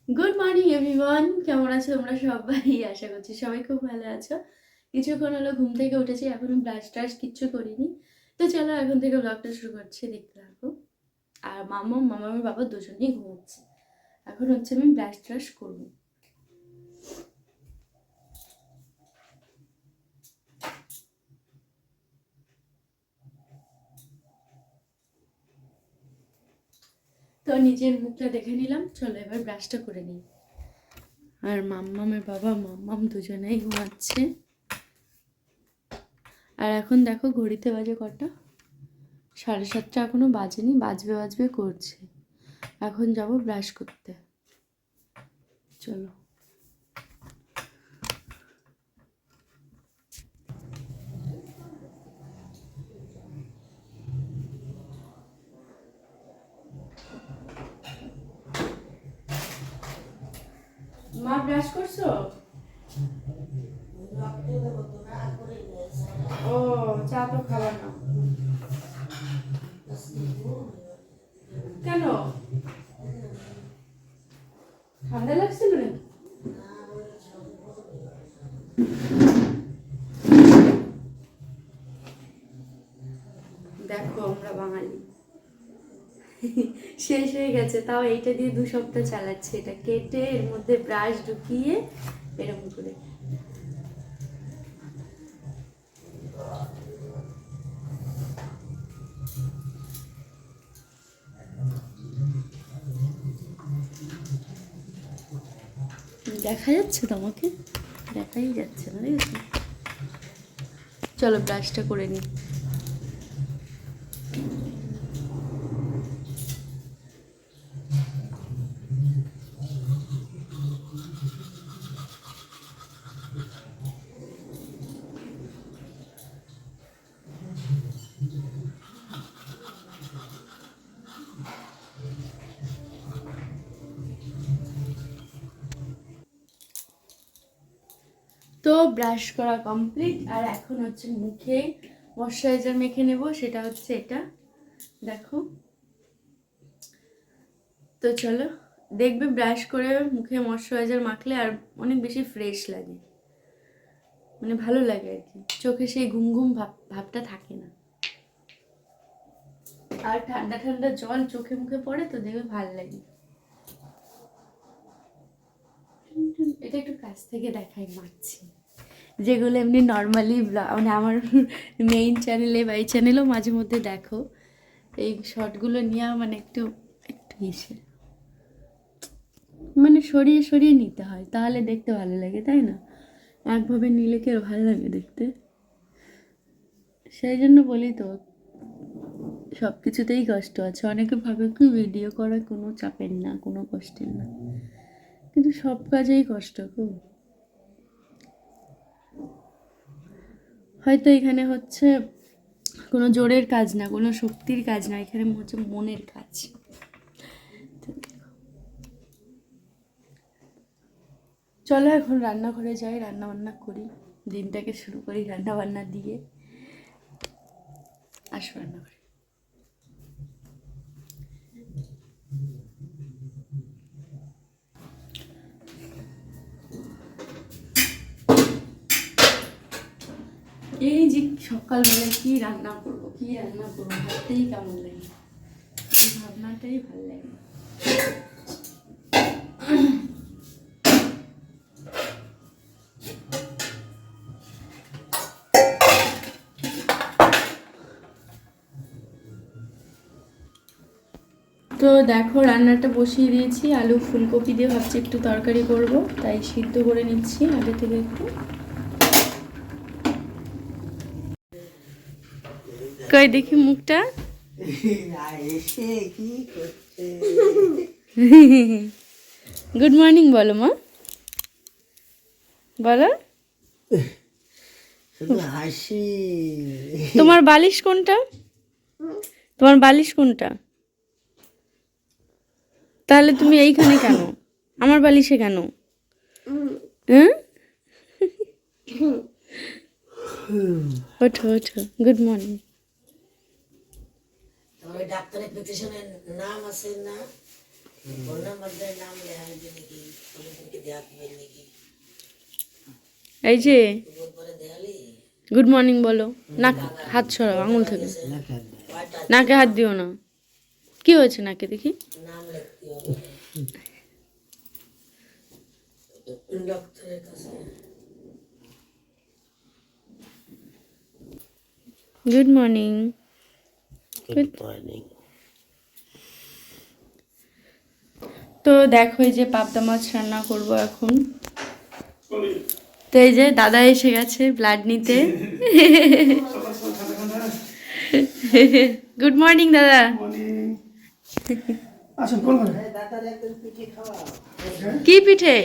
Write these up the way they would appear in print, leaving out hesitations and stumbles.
Good morning everyone, কেমন আছো তোমরা সবাই? আশা করছি সবাই খুব ভালো আছো। কিছুক্ষণ হলো ঘুম থেকে উঠেছি, এখনো ব্রাশ টাশ কিচ্ছু করিনি। তো চলো এখন থেকে ব্লগটা শুরু করছি, দেখতে থাকো। আর মামার বাবা দুজনেই ঘুমোচ্ছে। এখন হচ্ছে আমি ব্রাশ টাশ করবো। তো নিজের মুখটা দেখে নিলাম, চলো এবার ব্রাশটা করে নিই। আর মাম্মামের বাবা মাম্মাম দুজনেই ঘুমাচ্ছে। আর এখন দেখো ঘড়িতে বাজে কটা, 7:30 এখনো বাজেনি, বাজবে করছে। এখন যাব ব্রাশ করতে, চলো। মা ব্রাশ করছো? ও, চা তো খাওয়া না কেন? ঠান্ডা লাগছিল নাকি? দেখো আমরা বাঙালি শেষ হয়ে গেছে, তাও এইটা দিয়ে 2 সপ্তাহ চালাচ্ছে। এটা কেটে এর মধ্যে ব্রাশ ঢুকিয়ে এরকম করে। দেখা যাচ্ছে তোমাকে? দেখাই যাচ্ছে না, দেখেছো? চলো ব্রাশটা করে নিই। তো ব্রাশ করা কমপ্লিট, আর এখন হচ্ছে মুখে ময়শ্চারাইজার মেখে নেব, সেটা হচ্ছে এটা, দেখো। তো চলো, দেখবে ব্রাশ করে মুখে ময়শ্চারাইজার মাখলে আর অনেক বেশি ফ্রেশ লাগে, মানে ভালো লাগে আর কি, চোখে সেই ঘুম ঘুম ভাবটা থাকে না। আর ঠান্ডা ঠান্ডা জল চোখে মুখে পড়ে তো দেখবে ভালো লাগে। এটা একটু কাছ থেকে দেখাই মারছি, যেগুলো এমনি নর্মালি মানে আমার মেইন চ্যানেলে বা এই চ্যানেলেও মাঝে মধ্যে দেখো, এই শর্টগুলো নিয়ে মানে একটু একটু ইসে মানে সরিয়ে সরিয়ে নিতে হয়, তাহলে দেখতে ভালো লাগে, তাই না? একভাবে নিলে কি আর ভালো লাগে দেখতে? সেই জন্য বলি তো, সব কিছুতেই কষ্ট আছে। অনেকে ভাবে কি ভিডিও করা কোনো চাপের না, কোনো কষ্টের না, কিন্তু সব কাজেই কষ্ট গো। হয়তো এখানে হচ্ছে কোনো জোরের কাজ না, কোনো শক্তির কাজ না, এখানে হচ্ছে মনের কাজ। চলো এখন রান্নাঘরে যাই, রান্না বান্না করি, দিনটাকে শুরু করি রান্না বান্না দিয়ে। আসো রান্নাঘরে। এই যে সকালবেলায় কি রান্না করবো ভাবতেই কেমন লাগে, এই ভাবনাটাই ভালো লাগে। তো দেখো রান্নাটা বসিয়ে দিয়েছি, আলু ফুলকপি দিয়ে ভাবছি একটু তরকারি করব, তাই সিদ্ধ করে নিচ্ছি আগে থেকে একটু। কই দেখি মুখটা। গুড মর্নিং বলো মা, বলো। হাসি। তোমার বালিশ কোনটা? তোমার বালিশ কোনটা? তাহলে তুমি এইখানে কেন, আমার বালিশে কেন? হ্যাঁ, ওঠো ওঠো, গুড মর্নিং। ডাক্তারের পেটিশনের নাম আছে না? এই যে গুড মর্নিং বলো। নাক হাত সরাও আঙুল থেকে, নাকে হাত দিও না। কি হয়েছে নাকে দেখি? Good morning. Good morning. তো দেখো এই যে পাবদা মাছ রান্না করব এখন। তো এই যে দাদা এসে গেছে ব্লাড নিতে। গুড মর্নিং দাদা। আচ্ছা কোন কি পিঠে?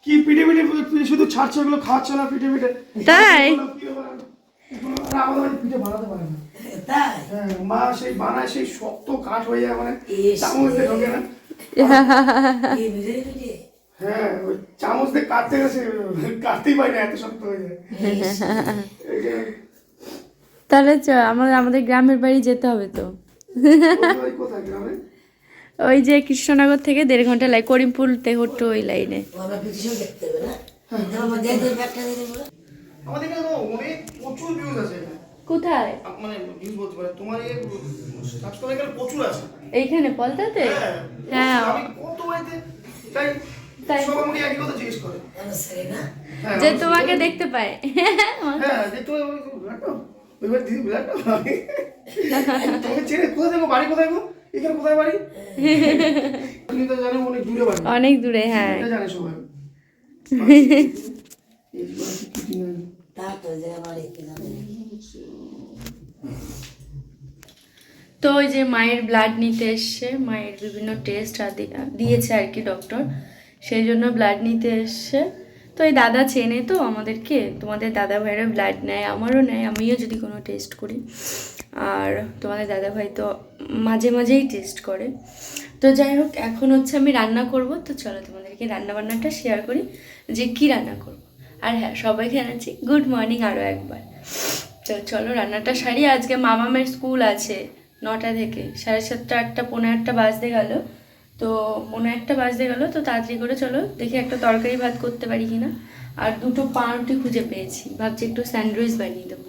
কি পিঠে পিঠে পিঠে শুধু ছাড়ছে, ওগুলো খাচ্ছে না পিঠে পিঠে। তাই? আর আমাদের বাড়ি পিঠে বানাতে পারে না। হ্যাঁ, মা সেই বানায়, সেই শক্ত কাঠ হয়ে যায়, মানে চামচ দিয়ে ঢোকে না। হ্যাঁ, ওই চামচ দিয়ে কাটতে গেছে, কাটতেই পারি না, এত শক্ত হয়ে যায়। তাহলে আমাদের গ্রামের বাড়ি যেতে হবে তো। কোথায় গ্রামে? ওই যে কৃষ্ণনগর থেকে 1.5 ঘন্টা লাগে, করিমপুর তেহট্ট ওই লাইনে। আমাদের এখানে অনেক প্রচুর ভিউজ আছে এখানে। কোথায়? মানে ভিউজ বলতে পারে তোমার এই সাবস্ক্রাইব এখানে প্রচুর আছে। এইখানে পলতাতে? হ্যাঁ আমি কত বাড়িতে তাই তাই সব আমাকে একই কথা জিজ্ঞেস করে হ্যাঁ, যে তোমাকে দেখতে পায়। হ্যাঁ যে তুই ব্লাডটা ওইবার দিদি ব্লাডটা তোমাকে ছেড়ে কোথায় দেখো, বাড়ি কোথায় গো, এখানে কোথায় বাড়ি? তুমি তো জানো অনেক দূরে বাড়ি, অনেক দূরে। হ্যাঁ এটা জানে সবাই। তো ওই যে মায়ের ব্লাড নিতে এসছে, মায়ের বিভিন্ন টেস্ট দিয়েছে আর কি ডক্টর, সেই জন্য ব্লাড নিতে এসছে। তো এই দাদা চেনে তো আমাদেরকে, তোমাদের দাদা ভাইয়েরও ব্লাড নেয়, আমারও নেয়, আমিও যদি কোনো টেস্ট করি। আর তোমাদের দাদা ভাই তো মাঝে মাঝেই টেস্ট করে। তো যাই হোক, এখন হচ্ছে আমি রান্না করব। তো চলো তোমাদেরকে রান্না বান্নাটা শেয়ার করি যে কি রান্না করব। আর হ্যাঁ, সবাইকে জানাচ্ছি গুড মর্নিং আরও একবার। তো চলো রান্নাটা সারি। আজকে মামামের স্কুল আছে 9টা থেকে 7:30, 8টা, 8:15 বাজতে গেল। তো 8:15 বাজতে গেল, তো তাড়াতাড়ি করে চলো দেখি একটা তরকারি ভাত করতে পারি কিনা। আর 2টো পাউরুটি খুঁজে পেয়েছি, ভাবছি একটু স্যান্ডউইচ বানিয়ে দেবো,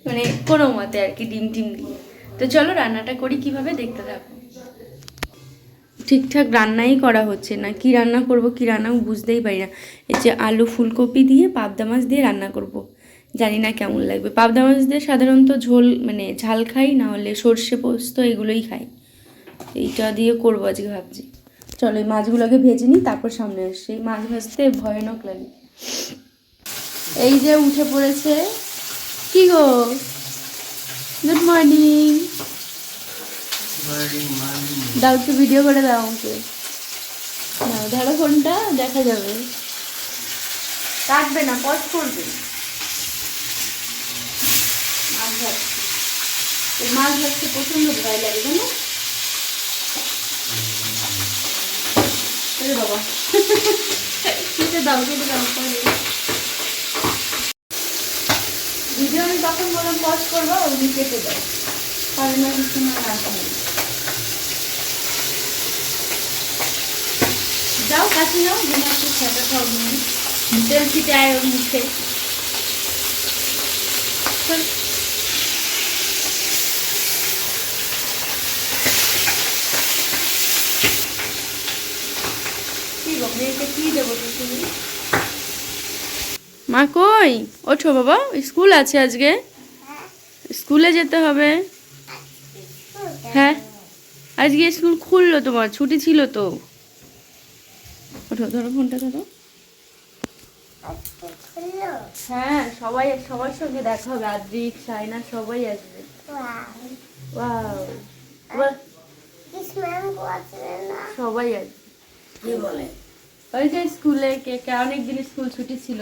মানে কোনো মতে আর কি, ডিম টিম দিয়ে। তো চলো রান্নাটা করি, কিভাবে দেখতে থাকো। ঠিকঠাক রান্নাই করা হচ্ছে না, কি রান্না করব কি রান্না বুঝতেই পারি না। এই যে আলু ফুলকপি দিয়ে পাবদা মাছ দিয়ে রান্না করব, জানি না কেমন লাগবে। পাবদা মাছ দিয়ে সাধারণত ঝোল মানে ঝাল খাই, না হলে সর্ষে পোস্ত এগুলোই খাই। এইটা দিয়ে করবো আজকে ভাবছি। চলো এই মাছগুলোকে ভেজে নিই, তারপর সামনে আসছি। এই মাছ ভাজতে ভয়ানক লাগে। এই যে উঠে পড়েছে। কি গো, গুড মর্নিং। দাও একটু ভিডিও করে দাও আমাকে। না ধরো ফোনটা, দেখা যাবে, কাটবে না, পজ করবে। মাছ ভাজছে, এই মাছ ভাজতে প্রচন্ড ভয় লাগে জানো। আরে বাবা, কেটে দাও কেটে দাও। ভিডিও আমি তখন বললাম পজ করবো, ওই কেটে দাও, পারে না কিছু না রাখা হবে। যাও কাছে যাও, যেন একটু খেতে খাও, তেল ছিটে আয় ওর মুখে। কি গো, মেয়েকে কি দেবো তুমি? মা কই? ওঠো বাবা, স্কুল আছে আজকে, স্কুলে যেতে হবে। হ্যাঁ আজকে স্কুল খুললো, তোমার ছুটি ছিল তো। ওঠো, ধরো ফোনটা ধরো। হ্যাঁ সবার সঙ্গে দেখা হবে, আদ্রিক সাইনা সবাই আসবে। সবাই আসবে। কি বলে? ওই যে স্কুলে অনেক দিন স্কুল ছুটি ছিল।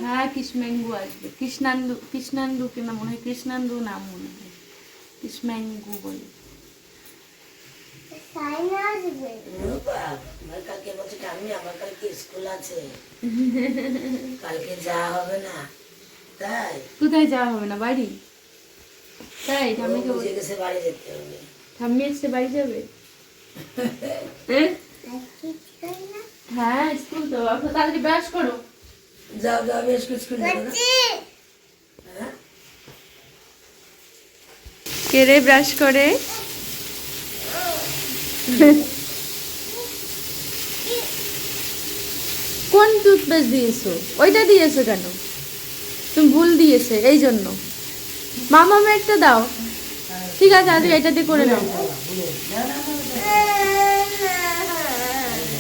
হ্যাঁ কৃষ্ণাঙ্গু আসবে, কৃষ্ণান্দু কিনা মনে হয়, কৃষ্ণান্দু নাম মনে হয়, কৃষ্ণাঙ্গু বলে। কালকে বলছে আমি, আমার কালকে স্কুল আছে, কালকে যাওয়া হবে না। তাই কোথায় যাওয়া হবে না? বাড়ি। তাই ঠাম্মিকে বুঝে গেছে বাড়ি যেতে হবে। ঠাম্মি এসে বাড়ি যাবে? হ্যাঁ হ্যাঁ স্কুল তো এখন তাড়াতাড়ি ব্রাশ করো। যাও যাও বেশ স্কুল যাবে না? হ্যাঁ? কে রে ব্রাশ করে? কোন টুথপেস্ট দিয়েছো? ওইটা দিয়েছো কেন? তুমি ভুল দিয়েছে এই জন্য। মামামে একটা দাও। ঠিক আছে আজ এটা দিয়ে করে দাও।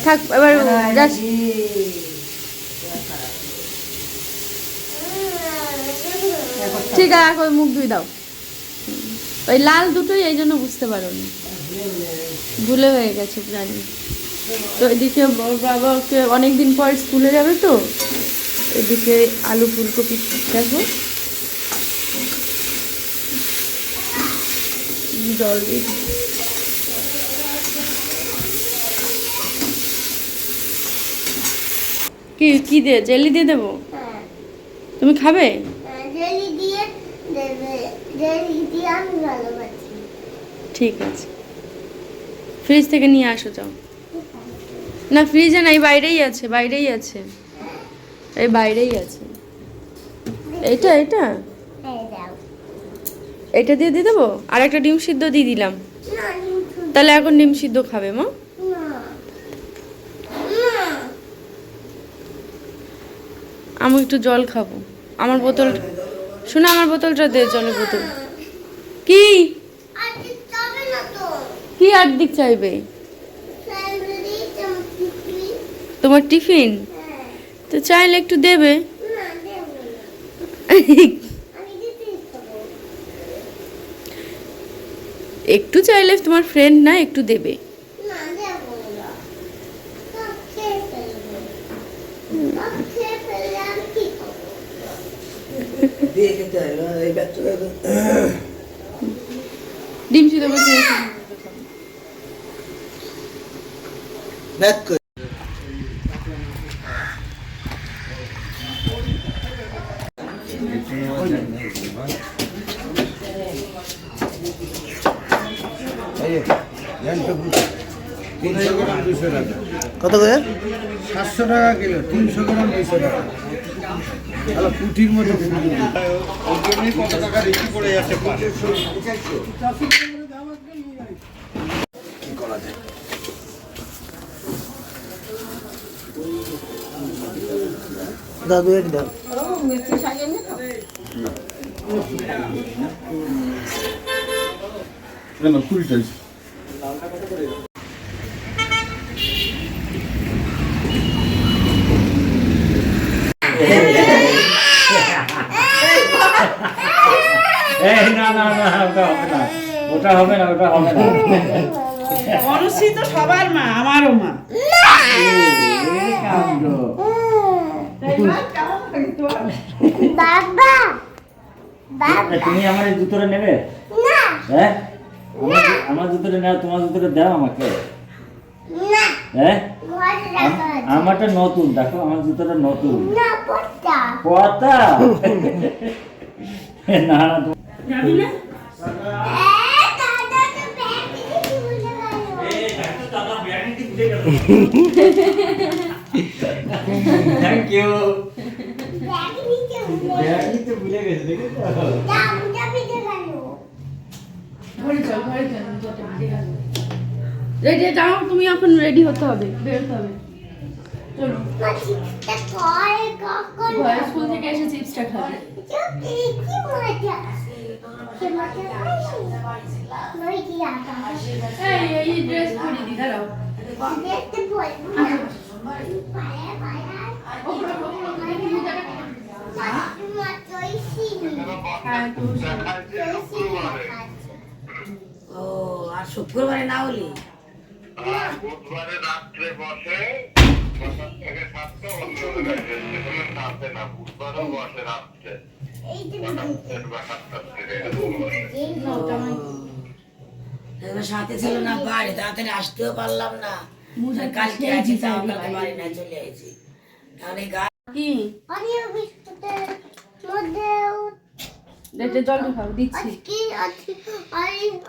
থাক এবার ব্রাশ। ঠিক আছে এখন মুখ ধুই দাও। ওই লাল দুটোই এই জন্য বুঝতে পারোনি, ভুলে হয়ে গেছে জানি। তো এদিকে বাবা ওকে অনেকদিন পর স্কুলে যাবে তো, এদিকে আলু ফুলকপি দেখো জল দিয়ে কি কি দিয়ে জেলি দিয়ে দেবো? তুমি খাবে? জেলি দিয়ে দেবে, জেলি দিয়ে আমি ভালোবাসি। ঠিক আছে ফ্রিজ থেকে নিয়ে আসো যাও। না ফ্রিজে নাই, বাইরেই আছে, বাইরেই আছে, এই বাইরেই আছে। এইটা এইটা এই দাও। এটা দিয়ে দিয়ে দেবো। আর একটা ডিম সিদ্ধ দিয়ে দিলাম। না কিন্তু তাহলে এখন ডিম সিদ্ধ খাবে মা? না না আমি একটু জল খাবো। আমার বোতল শোনো, আমার বোতলটা দে, জলের বোতল। কি আজকে যাবে না তো। কি আর্ধেক চাইবে? লাইব্রেরি চমকি। তোমার টিফিন হ্যাঁ তো চাইলে একটু দেবে। না দেবো না, আমি দিতে খাবো। একটু চাইলে, তোমার ফ্রেন্ড না, একটু দেবে। না দেবো না, সব খেয়ে ফেলবো। সব খেয়ে ফেললে আমি কি খাবো? দিয়ে খেতে হয় না, এই বাচ্চারা তো- ডিম সিদ্ধ করতে ব্যাক করে। কত করে? 700 টাকা কিলো, 300 গ্রাম 200 টাকা। তাহলে পুঁটির মতো পুঁটি। ওর জন্যই কত টাকা বেশি পড়ে যাচ্ছে পার। কি করা যায়? দাদু এক দাও। না 20 টাকা। এই না না না ওটা হবে না, ওটা হবে না, ওটা হবে না। মনুষ্যী তো সবার মা, আমারও মা। এই কাণ্ড। বাবা বাবা তুমি আমার এই জুতোটা নেবে? না হ্যাঁ আমার জুতোটা নেওয়া, তোমার জুতোটা দাও আমাকে। না হ্যাঁ ঘরে রাখা আছে। আমারটা নতুন, দেখো আমার জুতোটা নতুন। না পড়তা কথা না না যাবি না? দাদা তো ব্যাগ দিতে ভুলে গেল। Thank you. ব্যাগ দিতে ভুলে ভুলে গেছে, দেখেছো? দামটা দিতে গেল। ঘরে চল, ঘরে চল, রেডি যাও, তুমি এখন রেডি হতে হবে, বেরোতে হবে। চলো মাছিটা করে কখন ঘরে স্কুল থেকে এসে চিপসটা খাবে। কি মজা সে মজা নই কি আটা এই ড্রেস পরে দি, দাঁড়াও। দেখতে বলবো পায়ে পায়ে মাত্রই সিনি হ্যাঁ তো ও আর শুক্রবারে না হলি বুধবারে রাত্রে বসে 6টা থেকে 7টা, অন্য জায়গায় রাতে না, বুধবারও বসে রাত্রে এই যে 7টা বা 7টা থেকে এবার সাথে ছিল না বাড়ি, তাড়াতাড়ি আসতেও পারলাম না। আর কালকে আছি, তাও কালকে বাড়ি না চলে আইছি। তাহলে কি অনিয় বিস্কুটের মধ্যে এটা জলটা খাও দিচ্ছি। আজকে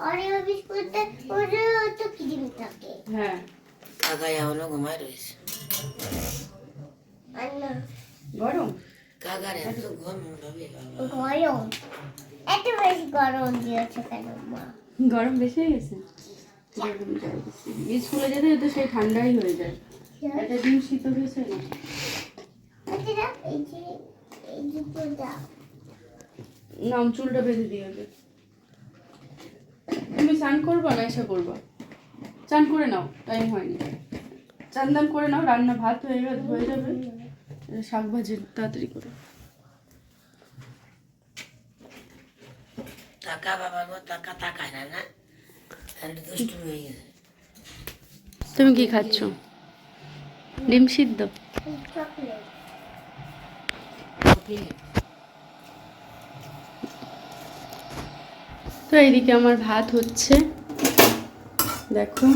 অরিও বিস্কুটটা ওরেও তো ক্রিম থাকে। হ্যাঁ কাকা এখনো ঘুমায় রয়েছে। আর না গরম। কাকার এত ঘুম হবে বাবা। গরম, এত বেশি গরম দিয়েছে কেন মা? গরম বেশি হয়ে গেছে। গরম যায় বেশি। স্কুলে যেতে যেতে সেই ঠান্ডাই হয়ে যায়। একটা ডিম শীত হয়েছে না। আচ্ছা এই যে পুরোটা নাম চুলটা বেঁধে দিয়ে হবে। তুমি স্নান করবা না এসে করবা? চান করে নাও, টাইম হয়নি। চান দান করে নাও, রান্না ভাত হয়ে যাবে। শাক ভাজি তাড়াতাড়ি করে। টাকা বাবা গো, টাকা তাকায় না না, আর দুষ্টু হয়ে গেছে। তুমি কি খাচ্ছ? ডিম সিদ্ধ। চকলেট তো এইদিকে আমার ভাত হচ্ছে, দেখো।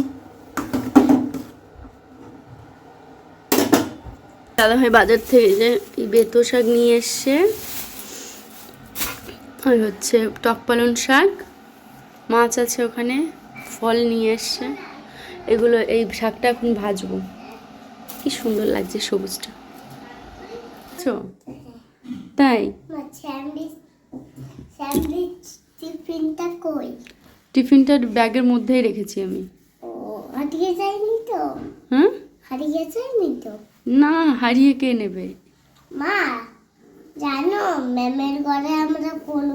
দাদাভাই বাজার থেকে যে এই বেতো শাক নিয়ে এসছে, আর হচ্ছে টক পালং শাক, মাছ আছে ওখানে, ফল নিয়ে এসছে। এগুলো, এই শাকটা এখন ভাজবো। কি সুন্দর লাগছে সবুজটা, তাই। মা স্যান্ডউইচ টিফিনটা কই? টিফিনটা ব্যাগের মধ্যেই রেখেছি আমি। ও হারিয়ে যায়নি তো? হ্যাঁ, হারিয়ে যায়নি তো? না, হারিয়ে কে নেবে? মা জানো ম্যামের ঘরে আমরা কোন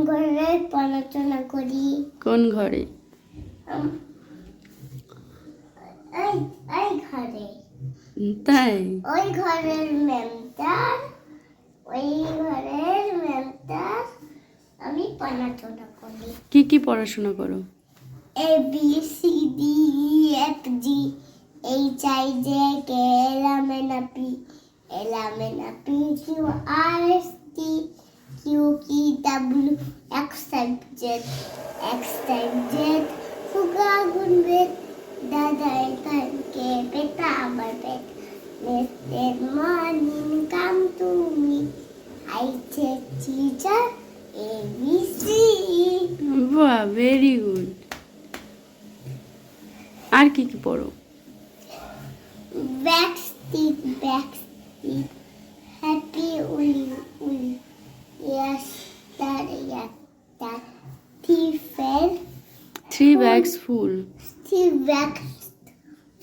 ঘরে পড়াশোনা করি? কোন ঘরে? এই ঘরে। তাই। ওই ঘরের ম্যামটার আমি পড়াশোনা করি। কি পড়াশোনা করো? A B C D E F G H I J K L M N P Q R S T Q W X Y Z ফুগা গুনবে দাদা এখানকে পেটা আমার পেট মেস্টের morning come to me I check teacher A B C বাহ, very good. আর কি পড়ো? backstreet happy uli yes that Three bags full.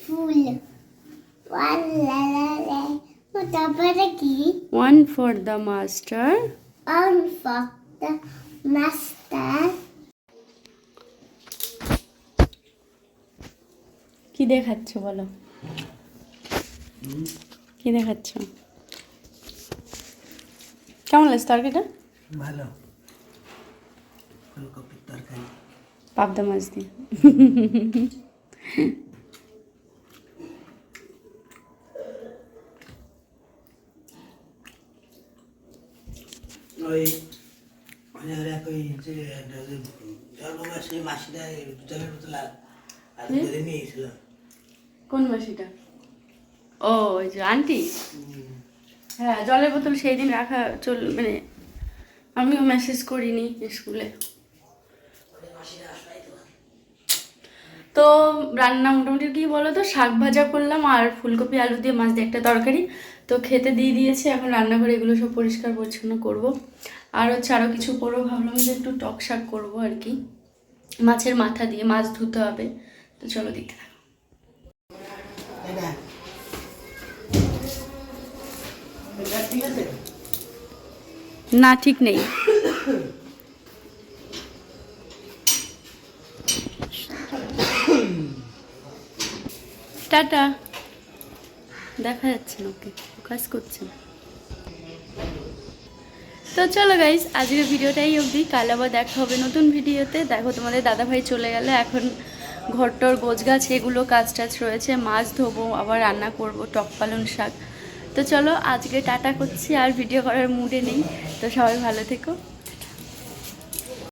full one la la la তারপরে কি? One for the master. One for the master. কি দেখাচ্ছ বলো? কি দেখাচ্ছ? কেমন লাগছে তরকারিটা? ভালো, ফুলকপির তরকারি। পাবদা মাছ দিয়ে। ওই ওই যে জন্মমাসে মাসিটা জলের বোতল আর নিয়ে এসেছিল। কোন মাসিটা? ও ওই যে আন্টি। হ্যাঁ, জলের বোতল সেই দিন রাখা মানে আমিও মেসেজ করিনি স্কুলে। তো রান্না মোটামুটি কি বলো তো, শাক ভাজা করলাম আর ফুলকপি আলু দিয়ে মাছ দিয়ে একটা তরকারি। তো খেতে দিয়ে দিয়েছে, এখন রান্নাঘরে এগুলো সব পরিষ্কার পরিচ্ছন্ন করবো। আর হচ্ছে আরও কিছু করবো, ভাবলাম যে একটু টক শাক করবো আর কি, মাছের মাথা দিয়ে। মাছ ধুতে হবে, তো চলো দেখতে থাকো। ঠিক আছে না, ঠিক নেই। টাটা। দেখা যাচ্ছে না, ওকে ফোকাস করছে না। তো চলো গাইস, আজকের ভিডিওটাই অবধি। কাল আবার দেখা হবে নতুন ভিডিওতে। দেখো তোমাদের দাদাভাই চলে গেল, এখন ঘরটর গোছগাছ এগুলো কাজ টাজ রয়েছে। মাছ ধোবো, আবার রান্না করব টক পালং শাক। তো চলো আজকে টাটা করছি, আর ভিডিও করার মুডে নেই। তো সবাই ভালো থেকো।